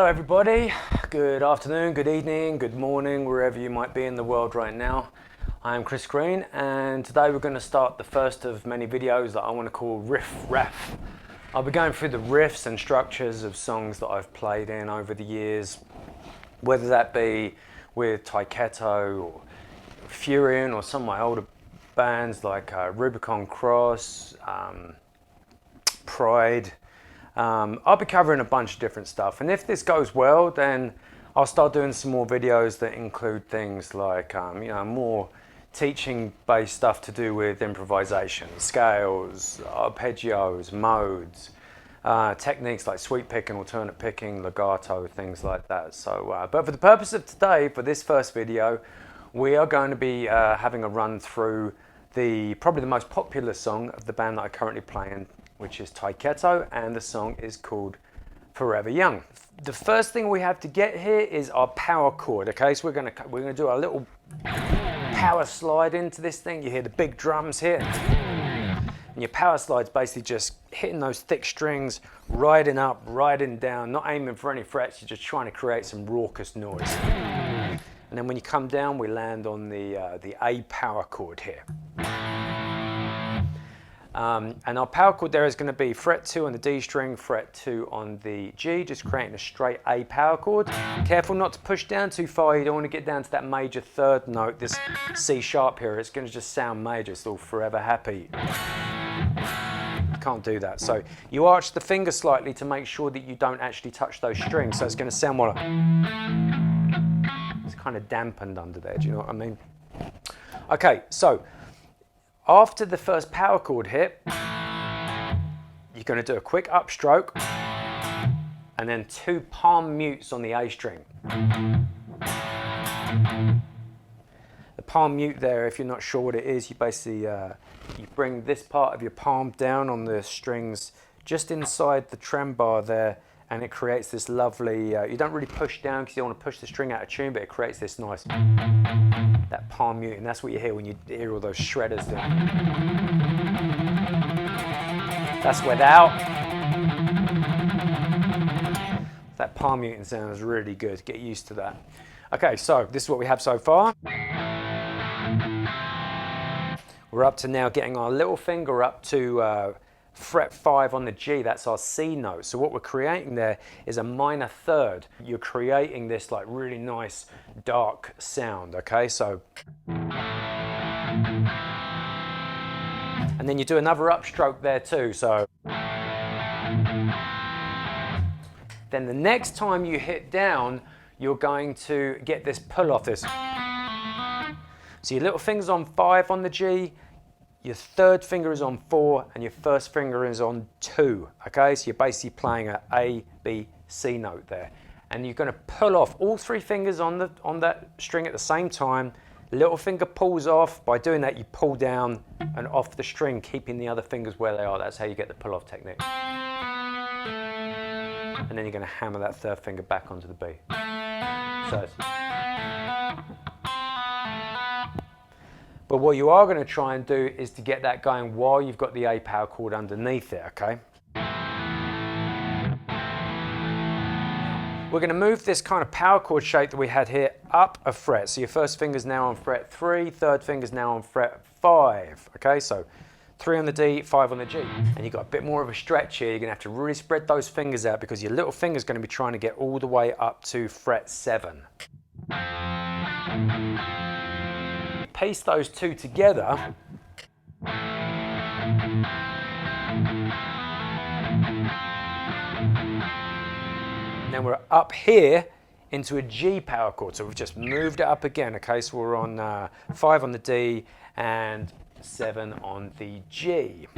Hello everybody, good afternoon, good evening, good morning, wherever you might be in the world right now. I am Chris Green and today we're going to start the first of many videos that I want to call Riff Raff. I'll be going through the riffs and structures of songs that I've played in over the years, whether that be with Tyketto or Furion or some of my older bands like Rubicon Cross, Pride. I'll be covering a bunch of different stuff, and if this goes well, then I'll start doing some more videos that include things like more teaching based stuff to do with improvisation, scales, arpeggios, modes, techniques like sweep picking, alternate picking, legato, things like that. So but for the purpose of today, for this first video, we are going to be having a run through probably the most popular song of the band that I currently play in, which is Tyketto, and the song is called Forever Young. The first thing we have to get here is our power chord. Okay, so we're gonna do our little power slide into this thing. You hear the big drums here, and your power slide's basically just hitting those thick strings, riding up, riding down, not aiming for any frets. You're just trying to create some raucous noise. And then when you come down, we land on the A power chord here. And our power chord there is going to be fret 2 on the D string, fret 2 on the G, just creating a straight A power chord. Careful not to push down too far, you don't want to get down to that major third note, this C sharp here, it's going to just sound major, it's all forever happy. You can't do that. So you arch the finger slightly to make sure that you don't actually touch those strings, so it's going to sound more like... It's kind of dampened under there, do you know what I mean? Okay, so after the first power chord hit, you're going to do a quick upstroke and then 2 palm mutes on the A string. The palm mute there, if you're not sure what it is, you basically you bring this part of your palm down on the strings just inside the trem bar there, and it creates this lovely, you don't really push down because you don't want to push the string out of tune, but it creates this nice, that palm mute, and that's what you hear when you hear all those shredders there. That's without. That palm muting sound is really good, get used to that. Okay, so this is what we have so far. We're up to now getting our little finger up to fret 5 on the G, that's our C note. So what we're creating there is a minor third. You're creating this like really nice dark sound, okay? So, and then you do another upstroke there too, so. Then the next time you hit down, you're going to get this pull off this. So your little finger's on 5 on the G, your third finger is on 4, and your first finger is on 2, okay? So you're basically playing an A, B, C note there. And you're going to pull off all 3 fingers on that string at the same time. Little finger pulls off. By doing that, you pull down and off the string, keeping the other fingers where they are. That's how you get the pull-off technique. And then you're going to hammer that third finger back onto the B. So it's... But what you are going to try and do is to get that going while you've got the A power chord underneath it, okay? We're going to move this kind of power chord shape that we had here up a fret. So your first finger's now on fret 3, third finger's now on fret 5, okay? So 3 on the D, 5 on the G. And you've got a bit more of a stretch here. You're going to have to really spread those fingers out because your little finger's going to be trying to get all the way up to fret 7. Piece those 2 together, and then we're up here into a G power chord. So we've just moved it up again, okay? So we're on 5 on the D and 7 on the G.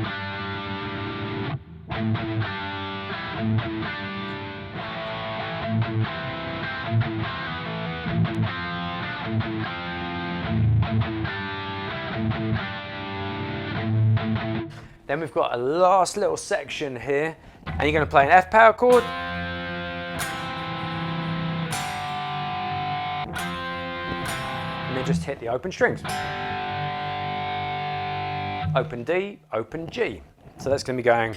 Then we've got a last little section here, and you're going to play an F power chord, and then just hit the open strings. Open D, open G. So that's going to be going.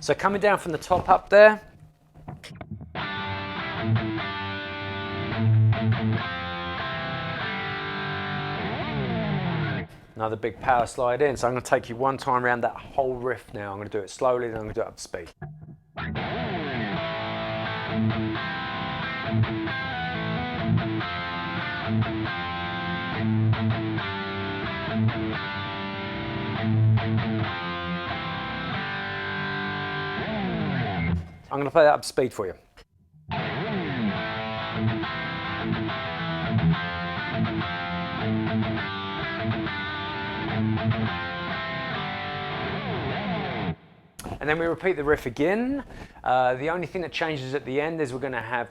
So coming down from the top up there. Another big power slide in. So I'm going to take you one time around that whole riff now. I'm going to do it slowly, then I'm going to do it up to speed. I'm going to play that up to speed for you. And then we repeat the riff again. The only thing that changes at the end is we're going to have...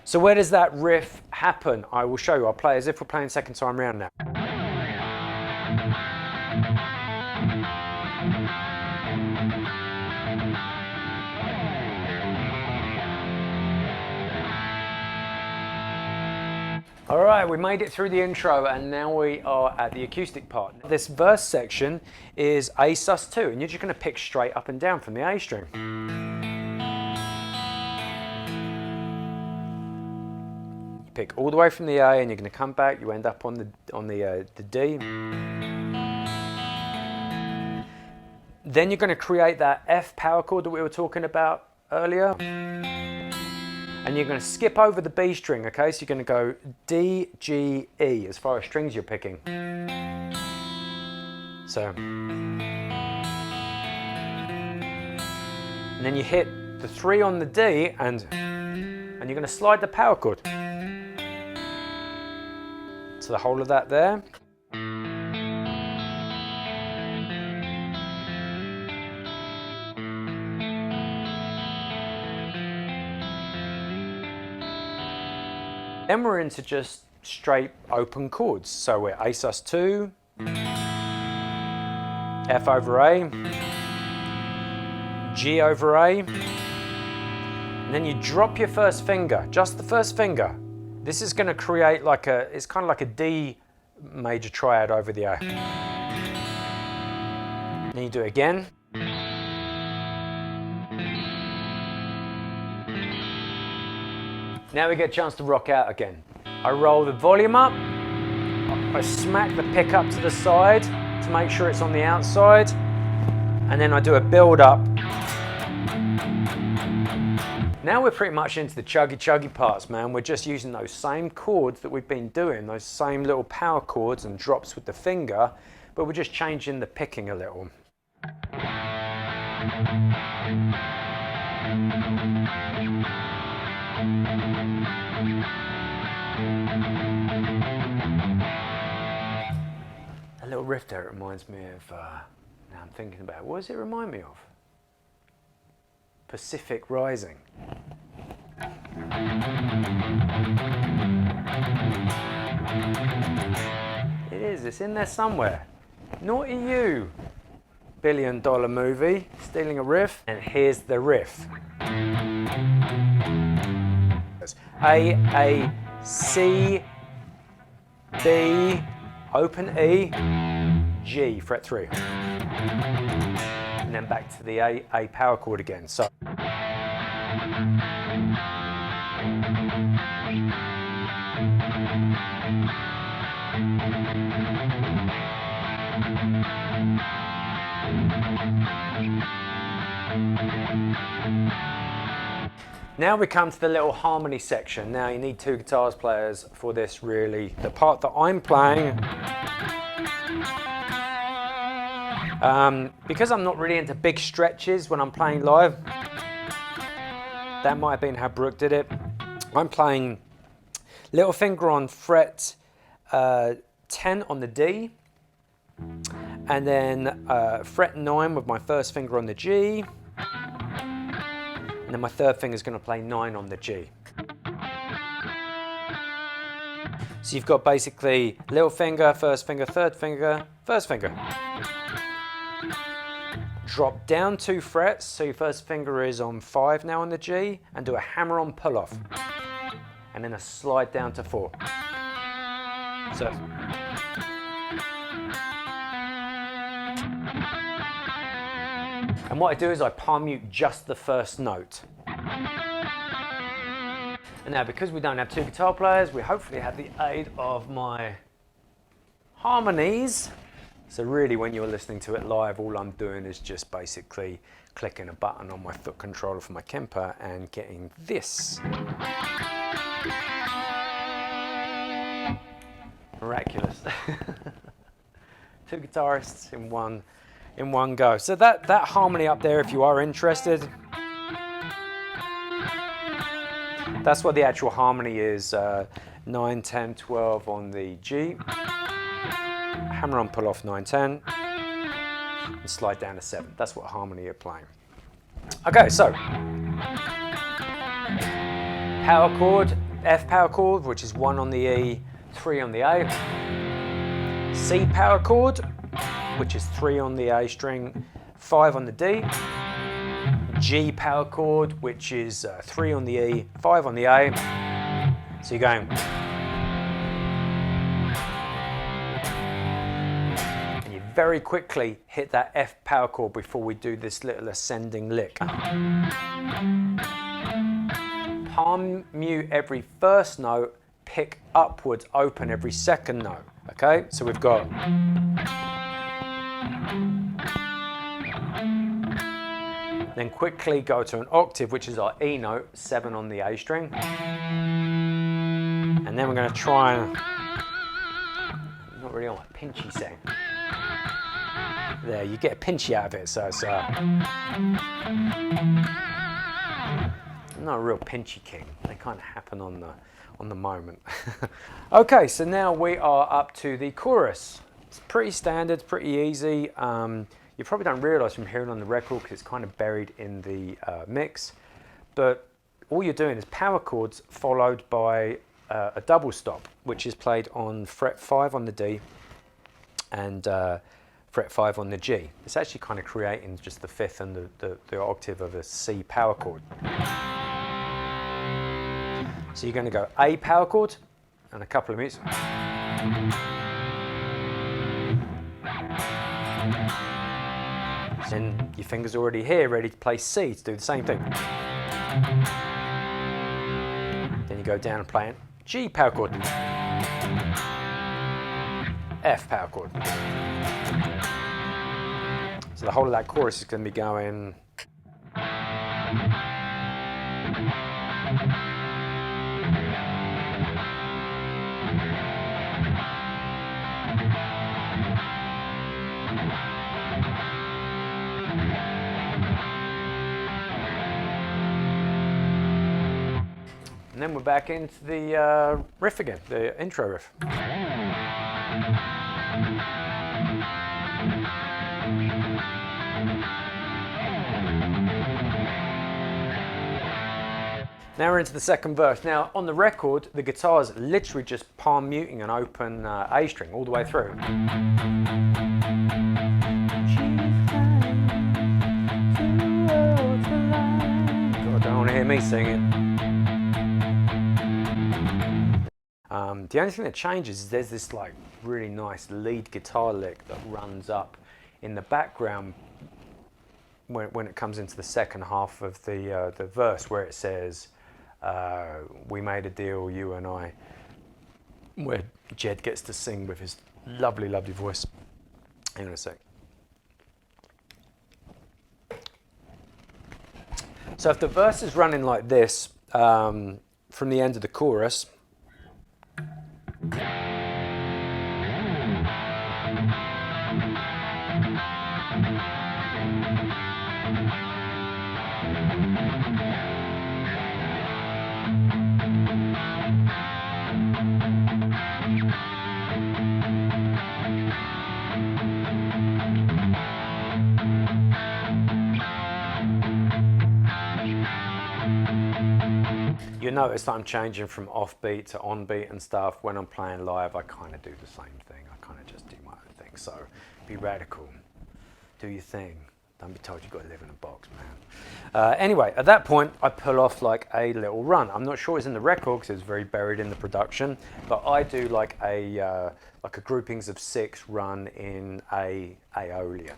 So where does that riff happen? I will show you. I'll play as if we're playing second time round now. All right, we made it through the intro and now we are at the acoustic part. This verse section is A sus2 and you're just going to pick straight up and down from the A string. You pick all the way from the A and you're going to come back, you end up on the D. Then you're going to create that F power chord that we were talking about earlier. And you're going to skip over the B string, okay? So you're going to go D, G, E as far as strings you're picking. So. And then you hit the 3 on the D and you're going to slide the power chord. So the whole of that there. Then we're into just straight open chords. So we're A sus2, F over A, G over A, and then you drop your first finger, just the first finger. This is going to create like it's kind of like a D major triad over the A. Then you do it again. Now we get a chance to rock out again. I roll the volume up, I smack the pick up to the side to make sure it's on the outside, and then I do a build up. Now we're pretty much into the chuggy parts, man. We're just using those same chords that we've been doing, those same little power chords and drops with the finger, but we're just changing the picking a little. A little riff there, it reminds me of, now I'm thinking about it, what does it remind me of? Pacific Rising. It is, it's in there somewhere. Naughty you, $1 billion movie, stealing a riff. And here's the riff. A, C, B, open E, G, fret 3. And then back to the A power chord again. So. Now we come to the little harmony section. Now you need 2 guitars players for this really. The part that I'm playing, because I'm not really into big stretches when I'm playing live, that might have been how Brooke did it. I'm playing little finger on fret 10 on the D, and then fret 9 with my first finger on the G, and then my third finger is going to play 9 on the G. So you've got basically little finger, first finger, third finger, first finger. Drop down 2 frets, so your first finger is on 5 now on the G, and do a hammer-on pull-off. And then a slide down to 4. So. And what I do is I palm mute just the first note. And now, because we don't have two guitar players, we hopefully have the aid of my harmonies. So really, when you're listening to it live, all I'm doing is just basically clicking a button on my foot controller for my Kemper and getting this. Miraculous. Two guitarists in one go. So that harmony up there, if you are interested, that's what the actual harmony is. 9, 10, 12 on the G. Hammer on, pull off 9, 10, and slide down to 7. That's what harmony you're playing. Okay, so power chord, F power chord, which is 1 on the E, 3 on the A. C power chord, which is 3 on the A string, 5 on the D. G power chord, which is 3 on the E, 5 on the A. So you're going. And you very quickly hit that F power chord before we do this little ascending lick. Palm mute every first note, pick upwards, open every second note. Okay, so we've got. Then quickly go to an octave, which is our E note, 7 on the A string. And then we're going to try and, not really on a pinchy thing. There, you get a pinchy out of it, so it's I'm not a real pinchy king. They kind of happen on the moment. Okay, so now we are up to the chorus. It's pretty standard, pretty easy. You probably don't realise from hearing on the record because it's kind of buried in the mix, but all you're doing is power chords followed by a double stop, which is played on fret 5 on the D and fret 5 on the G. It's actually kind of creating just the 5th and the octave of a C power chord. So you're going to go A power chord and a couple of mutes. Then your finger's already here, ready to play C to do the same thing. Then you go down and play it. G power chord. F power chord. So the whole of that chorus is going to be going. And then we're back into the riff again, the intro riff. Now we're into the second verse. Now on the record, the guitar's literally just palm muting an open A string all the way through. God, don't want to hear me sing it. The only thing that changes is there's this like really nice lead guitar lick that runs up in the background when it comes into the second half of the verse, where it says, "We made a deal, you and I," where Jed gets to sing with his lovely, lovely voice. Hang on a sec. So if the verse is running like this from the end of the chorus. You notice that I'm changing from offbeat to onbeat and stuff. When I'm playing live, I kind of do the same thing. I kind of just do my own thing. So be radical, do your thing. Don't be told you've got to live in a box, man. Anyway, at that point, I pull off like a little run. I'm not sure it's in the record because it's very buried in the production, but I do like a groupings of 6 run in a Aeolian.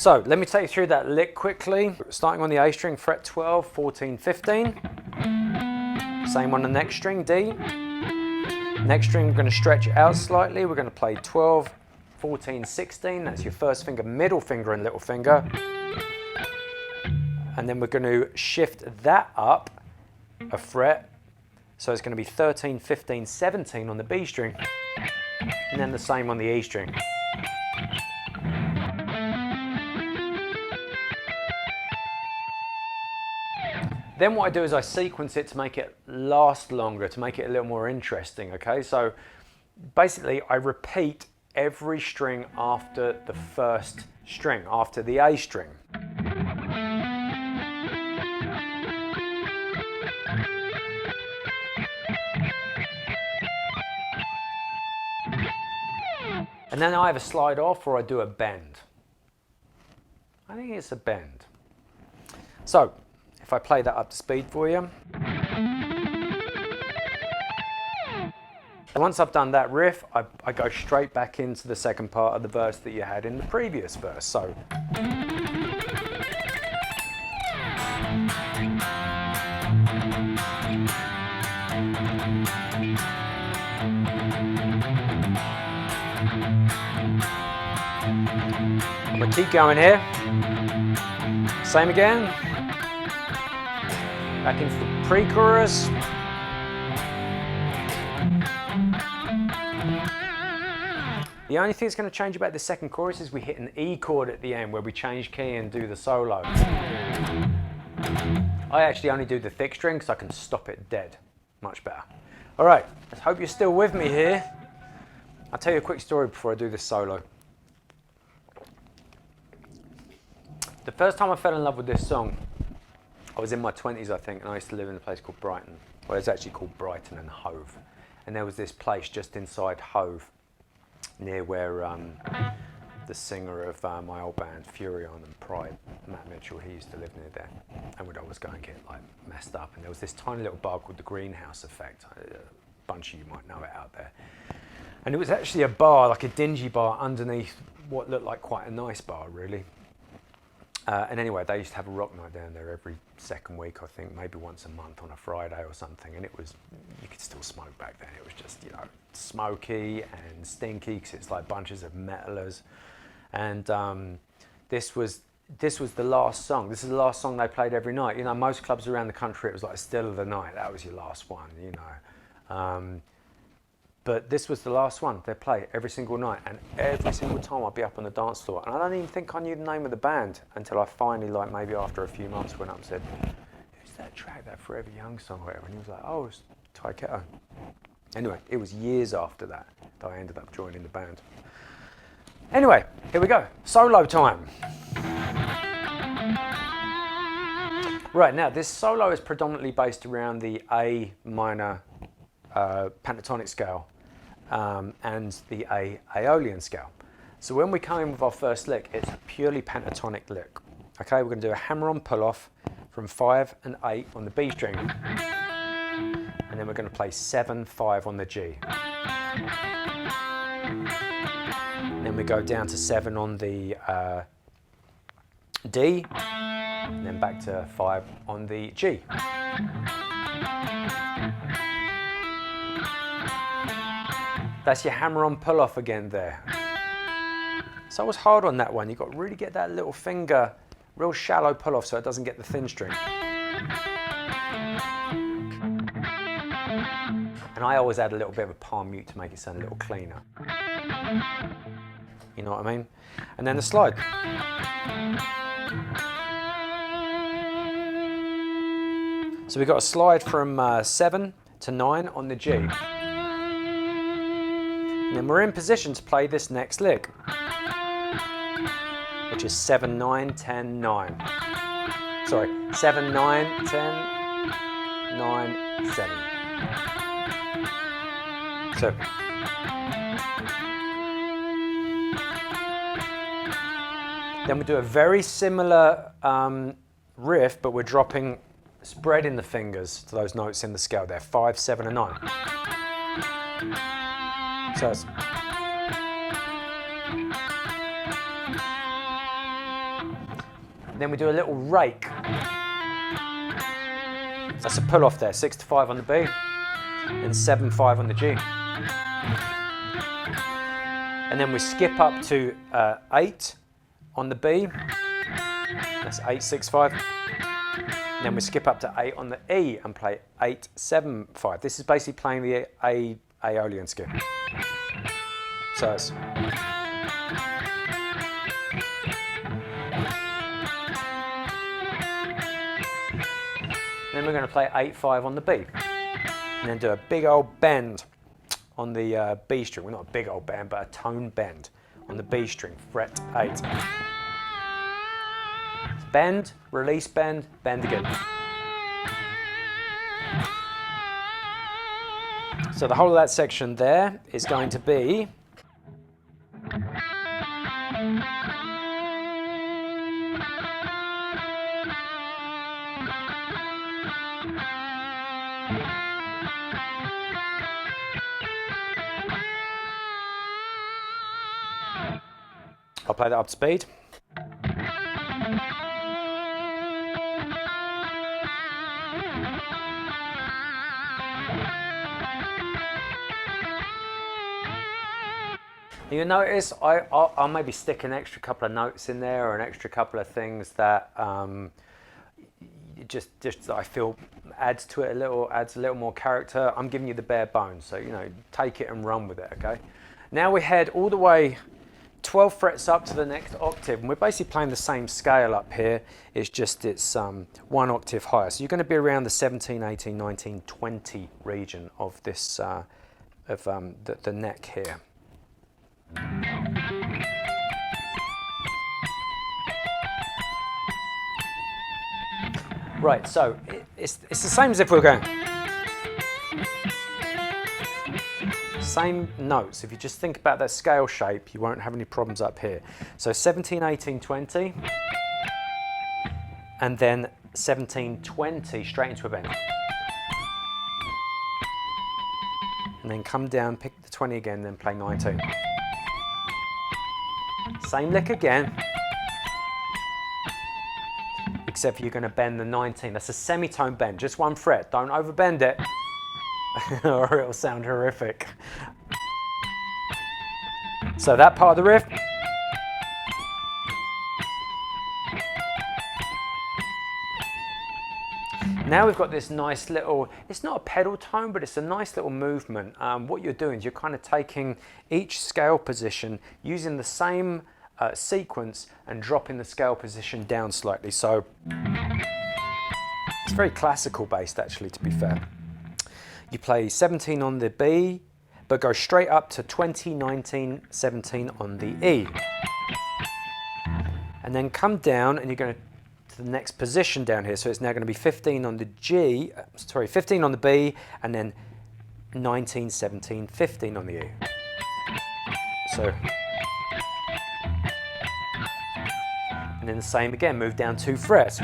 So let me take you through that lick quickly. Starting on the A string, fret 12, 14, 15. Same on the next string, D. Next string, we're going to stretch it out slightly. We're going to play 12, 14, 16. That's your first finger, middle finger and little finger. And then we're going to shift that up a fret. So it's going to be 13, 15, 17 on the B string. And then the same on the E string. Then what I do is I sequence it to make it last longer, to make it a little more interesting, okay? So basically I repeat every string after the first string, after the A string. And then I either slide off or I do a bend. I think it's a bend. So, if I play that up to speed for you. Once I've done that riff, I go straight back into the second part of the verse that you had in the previous verse. So. I'm going to keep going here. Same again. Back into the pre-chorus. The only thing that's going to change about the second chorus is we hit an E chord at the end where we change key and do the solo. I actually only do the thick string because I can stop it dead. Much better. All right, I hope you're still with me here. I'll tell you a quick story before I do this solo. The first time I fell in love with this song, I was in my 20s, I think, and I used to live in a place called Brighton. Well, it's actually called Brighton and Hove. And there was this place just inside Hove, near where the singer of my old band, Furion and Pride, Matt Mitchell, he used to live near there. And we'd always go and get like messed up. And there was this tiny little bar called the Greenhouse Effect. A bunch of you might know it out there. And it was actually a bar, like a dingy bar underneath what looked like quite a nice bar, really. And anyway, they used to have a rock night down there every second week, I think, maybe once a month on a Friday or something. And it was, you could still smoke back then. It was just, you know, smoky and stinky because it's like bunches of metalers. And this was the last song. This is the last song they played every night. You know, most clubs around the country, it was like still of the night. That was your last one, you know. But this was the last one they play every single night, and every single time I'd be up on the dance floor. And I don't even think I knew the name of the band until I finally, like maybe after a few months, went up and said, "Who's that track, that Forever Young song or whatever?" And he was like, "Oh, it's Tyketto." Anyway, it was years after that that I ended up joining the band. Anyway, here we go, solo time. Right, now this solo is predominantly based around the A minor pentatonic scale. And the Aeolian scale. So when we come in with our first lick, it's a purely pentatonic lick. Okay, we're going to do a hammer-on pull-off from 5 and 8 on the B string. And then we're going to play 7, 5 on the G. And then we go down to 7 on the D, and then back to 5 on the G. That's your hammer-on pull-off again there. So I was hard on that one. You've got to really get that little finger, real shallow pull-off so it doesn't get the thin string. And I always add a little bit of a palm mute to make it sound a little cleaner. You know what I mean? And then the slide. So we've got a slide from 7 to 9 on the G. And then we're in position to play this next lick, which is 7, 9, 10, 9. Sorry, 7, 9, 10, 9, 7. So, then we do a very similar riff, but we're dropping, spreading the fingers to those notes in the scale there, 5, 7, and 9. So it's Then we do a little rake. That's a pull off there, 6 to 5 on the B and 7-5 on the G. And then we skip up to 8 on the B. That's 8-6-5. And then we skip up to 8 on the E and play 8-7-5. This is basically playing the A Aeolian scale. So it's then we're going to play 8-5 on the B, and then do a big old bend on the B string. Well, not a big old bend, but a tone bend on the B string, fret 8. Bend, release, bend, bend again. So the whole of that section there is going to be I'll play that up to speed. You notice I'll maybe stick an extra couple of notes in there or an extra couple of things that just I feel adds to it a little, adds a little more character. I'm giving you the bare bones, so you know, take it and run with it. Okay. Now we head all the way 12 frets up to the next octave, and we're basically playing the same scale up here. It's just it's 1 octave higher. So you're going to be around the 17, 18, 19, 20 region of this the neck here. Right, so it's the same as if we were going. Same notes. If you just think about that scale shape, you won't have any problems up here. So 17, 18, 20, and then 17, 20 straight into a bend. And then come down, pick the 20 again, then play 19. Same lick again, except you're going to bend the 19. That's a semitone bend, just 1 fret. Don't overbend it, or it'll sound horrific. So that part of the riff. Now we've got this nice little, it's not a pedal tone, but it's a nice little movement. What you're doing is you're kind of taking each scale position, using the same sequence and dropping the scale position down slightly. So it's very classical based, actually, to be fair. You play 17 on the B, but go straight up to 20, 19, 17 on the E. And then come down and you're going to the next position down here. So it's now going to be 15 on the G, 15 on the B, and then 19, 17, 15 on the E. So, and then the same again, move down 2 frets.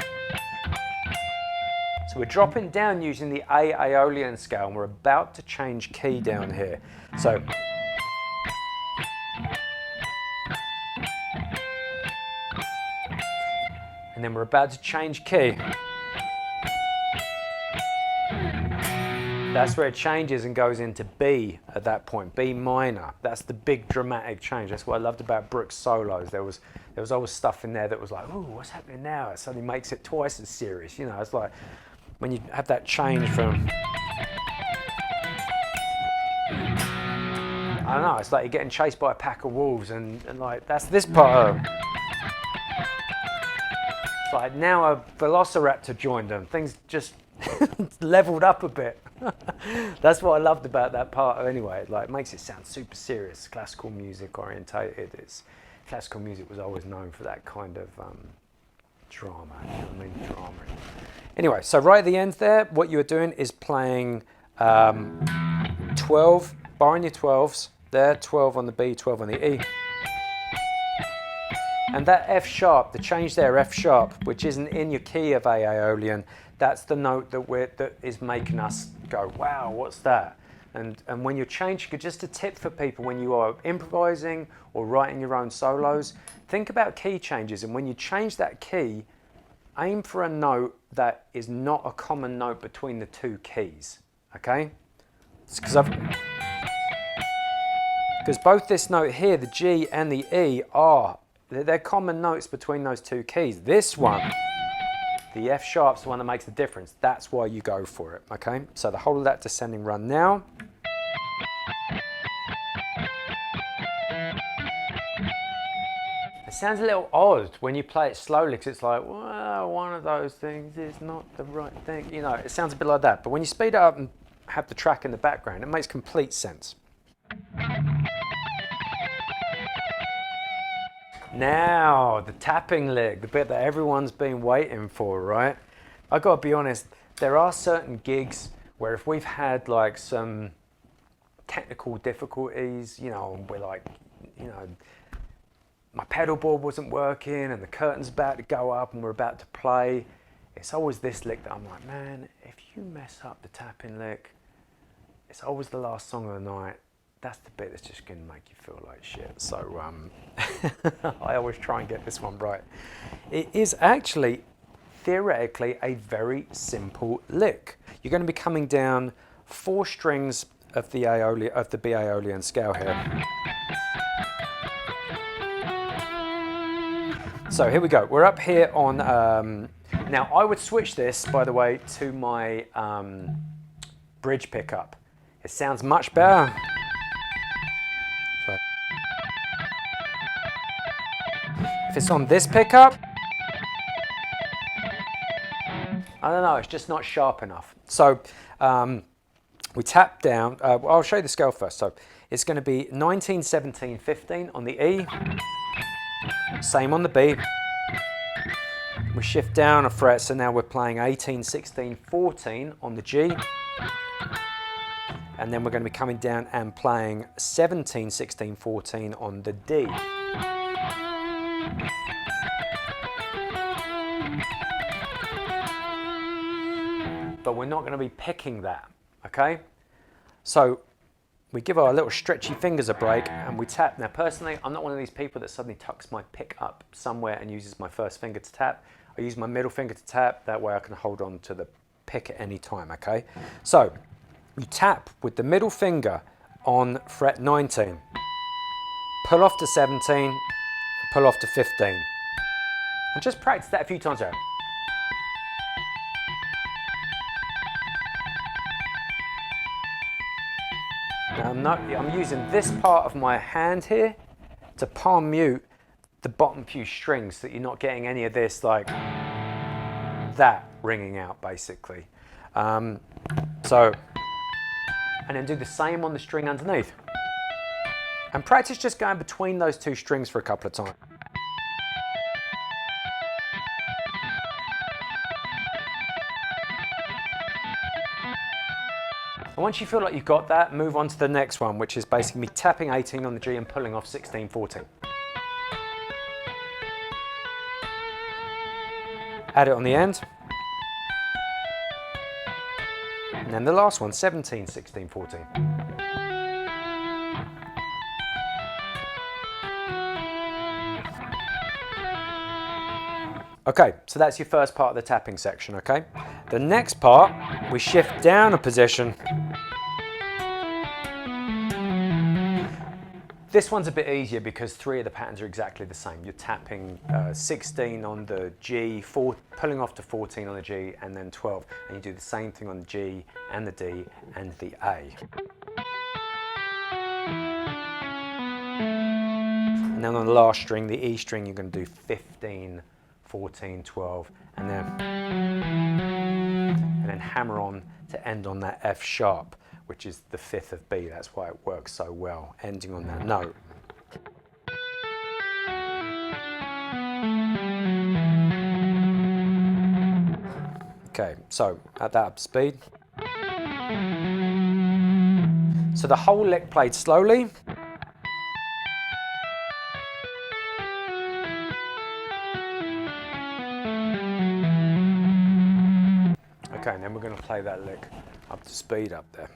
So we're dropping down using the A Aeolian scale, and we're about to change key down here. So and then we're about to change key. That's where it changes and goes into B at that point, B minor. That's the big dramatic change. That's what I loved about Brooks' solos. There was always stuff in there that was like, ooh, what's happening now? It suddenly makes it twice as serious. You know, it's like when you have that change from, I don't know, it's like you're getting chased by a pack of wolves and like, that's this part of, it's like now a velociraptor joined them. Things just leveled up a bit. That's what I loved about that part anyway. Like, it makes it sound super serious, classical music orientated. Classical music was always known for that kind of drama, you know what I mean? Drama. Anyway, so right at the end there, what you were doing is playing 12, borrowing your 12s there, 12 on the B, 12 on the E. And that F sharp, the change there, F sharp, which isn't in your key of A Aeolian, that's the note that is making us go, wow, what's that? And when you're changing, just a tip for people when you are improvising or writing your own solos, think about key changes. And when you change that key, aim for a note that is not a common note between the two keys, okay? Because both this note here, the G and the E, they're common notes between those two keys. This one, the F sharp's the one that makes the difference. That's why you go for it, okay? So the whole of that descending run now. It sounds a little odd when you play it slowly because it's like, well, one of those things is not the right thing. You know, it sounds a bit like that. But when you speed it up and have the track in the background, it makes complete sense. Now, the tapping lick, the bit that everyone's been waiting for, right? I gotta be honest, there are certain gigs where if we've had like some technical difficulties, you know, we're like, you know, my pedal board wasn't working and the curtain's about to go up and we're about to play, it's always this lick that I'm like, man, if you mess up the tapping lick, it's always the last song of the night. That's the bit that's just gonna make you feel like shit. So I always try and get this one right. It is actually theoretically a very simple lick. You're gonna be coming down 4 strings of the B Aeolian scale here. So here we go. We're up here on, now I would switch this, by the way, to my bridge pickup. It sounds much better. If it's on this pickup, I don't know, it's just not sharp enough. So we tap down, I'll show you the scale first. So it's going to be 19, 17, 15 on the E, same on the B. We shift down a fret, so now we're playing 18, 16, 14 on the G. And then we're going to be coming down and playing 17, 16, 14 on the D. But we're not going to be picking that, okay? So we give our little stretchy fingers a break and we tap. Now personally, I'm not one of these people that suddenly tucks my pick up somewhere and uses my first finger to tap. I use my middle finger to tap, that way I can hold on to the pick at any time, okay? So you tap with the middle finger on fret 19, pull off to 17, and pull off to 15. And just practice that a few times out. Now I'm using this part of my hand here to palm mute the bottom few strings so that you're not getting any of this like that ringing out basically. And then do the same on the string underneath. And practice just going between those two strings for a couple of times. And once you feel like you've got that, move on to the next one, which is basically me tapping 18 on the G and pulling off 16, 14. Add it on the end. And then the last one, 17, 16, 14. Okay, so that's your first part of the tapping section, okay? The next part, we shift down a position. This one's a bit easier because 3 of the patterns are exactly the same. You're tapping 16 on the G, pulling off to 14 on the G, and then 12. And you do the same thing on the G and the D and the A. And then on the last string, the E string, you're going to do 15, 14, 12, and then hammer on to end on that F sharp, which is the 5th of B. That's why it works so well, ending on that note. Okay, so at that speed. So the whole lick played slowly. Okay, and then we're going to play that lick up to speed up there.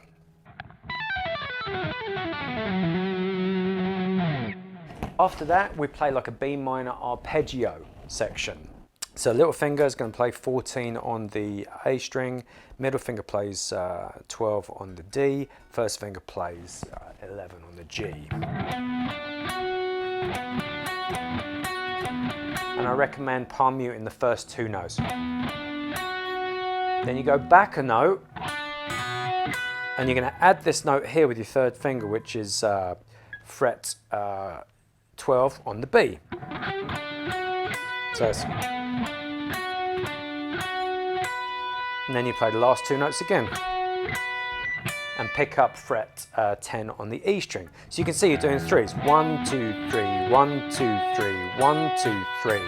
After that, we play like a B minor arpeggio section. So little finger is going to play 14 on the A string, middle finger plays 12 on the D, first finger plays 11 on the G. And I recommend palm muting the first 2 notes. Then you go back a note, and you're going to add this note here with your third finger, which is fret 12 on the B. So it's, and then you play the last 2 notes again and pick up fret 10 on the E string. So you can see you're doing 3s. 1, 2, 3, 1, 2, 3, 1, 2, 3.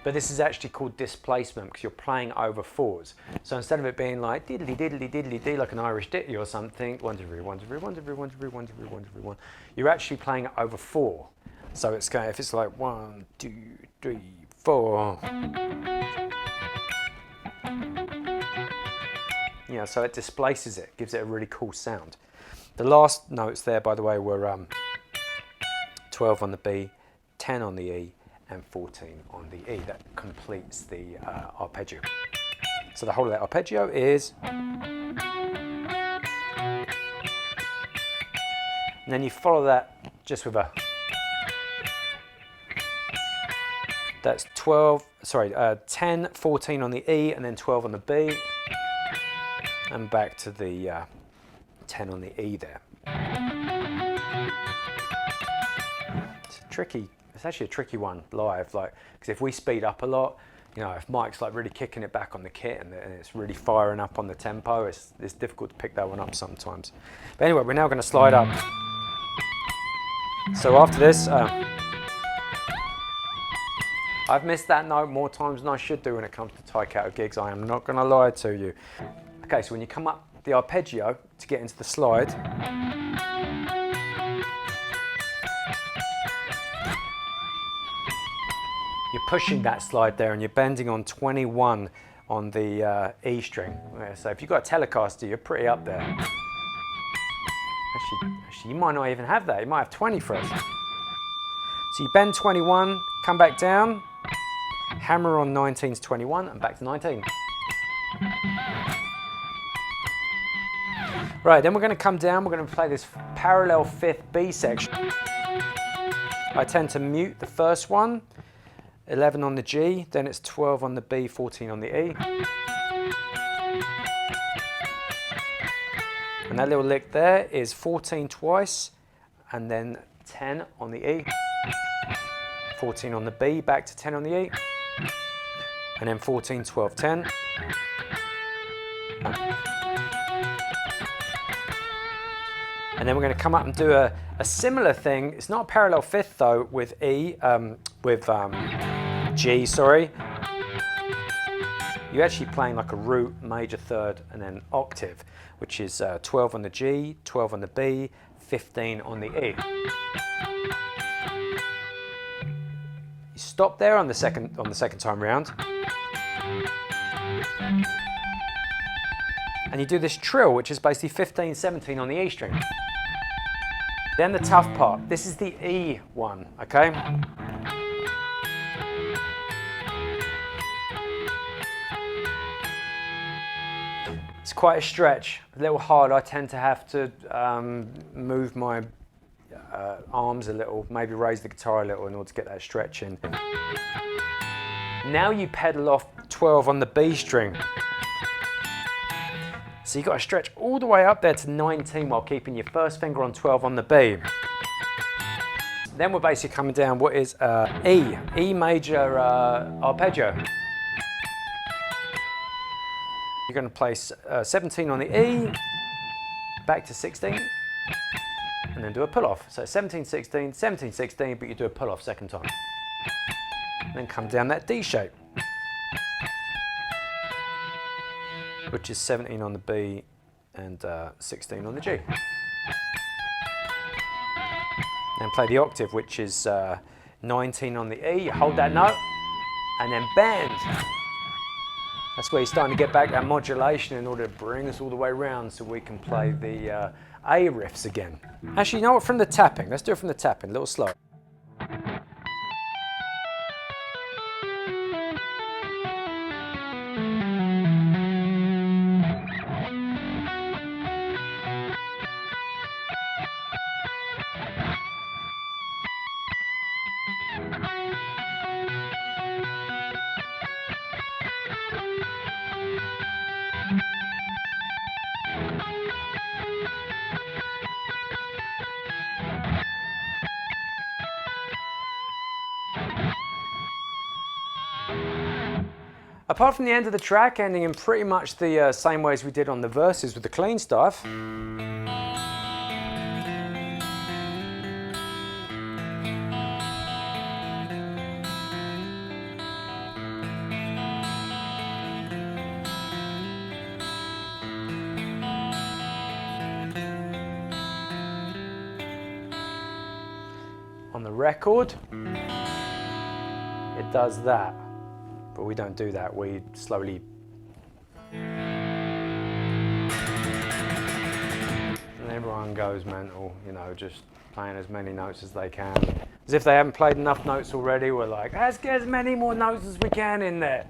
But this is actually called displacement because you're playing over 4s. So instead of it being like diddly diddly diddly dee like an Irish ditty or something, 1, 2, 3, 1, 2, 3, 1, 2, 3, 1, 2, 3, 1, 2, 3, 1, 2, 3, 1, you're actually playing it over 4. So it's going, if it's like 1, 2, 3, 4. Yeah, so it displaces it, gives it a really cool sound. The last notes there, by the way, were 12 on the B, 10 on the E, and 14 on the E. That completes the arpeggio. So the whole of that arpeggio is... And then you follow that just with a... That's 10, 14 on the E, and then 12 on the B. And back to the 10 on the E there. It's actually a tricky one live, like, because if we speed up a lot, you know, if Mike's like really kicking it back on the kit and it's really firing up on the tempo, it's difficult to pick that one up sometimes. But anyway, we're now going to slide up. So after this, I've missed that note more times than I should do when it comes to Tyketto gigs, I am not going to lie to you. Okay, so when you come up the arpeggio to get into the slide, you're pushing that slide there and you're bending on 21 on the E string. So if you've got a Telecaster, you're pretty up there. Actually, you might not even have that. You might have 20 frets. So you bend 21, come back down, hammer on 19 to 21 and back to 19. Right, then we're going to come down, we're going to play this parallel 5th B section. I tend to mute the first one, 11 on the G, then it's 12 on the B, 14 on the E. And that little lick there is 14 twice, and then 10 on the E, 14 on the B, back to 10 on the E, and then 14, 12, 10. And then we're going to come up and do a similar thing. It's not a parallel 5th though with E, G, sorry. You're actually playing like a root, major 3rd, and then octave, which is 12 on the G, 12 on the B, 15 on the E. You stop there on the second time round. And you do this trill, which is basically 15, 17 on the E string. Then the tough part. This is the E one, okay? It's quite a stretch, a little hard. I tend to have to move my arms a little, maybe raise the guitar a little in order to get that stretch in. Now you pedal off 12 on the B string. So you've got to stretch all the way up there to 19 while keeping your first finger on 12 on the B. Then we're basically coming down what is E major arpeggio. You're going to place 17 on the E, back to 16, and then do a pull-off. So 17, 16, 17, 16, but you do a pull-off second time. And then come down that D shape, which is 17 on the B and 16 on the G. Then play the octave, which is 19 on the E. You hold that note and then bend. That's where you're starting to get back that modulation in order to bring us all the way around so we can play the A riffs again. Actually, you know what, from the tapping, let's do it from the tapping, a little slow. Apart from the end of the track ending in pretty much the same way as we did on the verses with the clean stuff, on the record, it does that. But we don't do that, we slowly. And everyone goes mental, you know, just playing as many notes as they can. As if they haven't played enough notes already, we're like, let's get as many more notes as we can in there.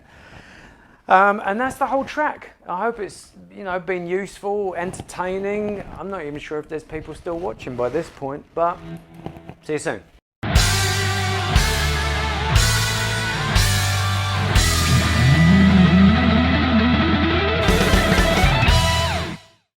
And that's the whole track. I hope it's, you know, been useful, entertaining. I'm not even sure if there's people still watching by this point, but see you soon.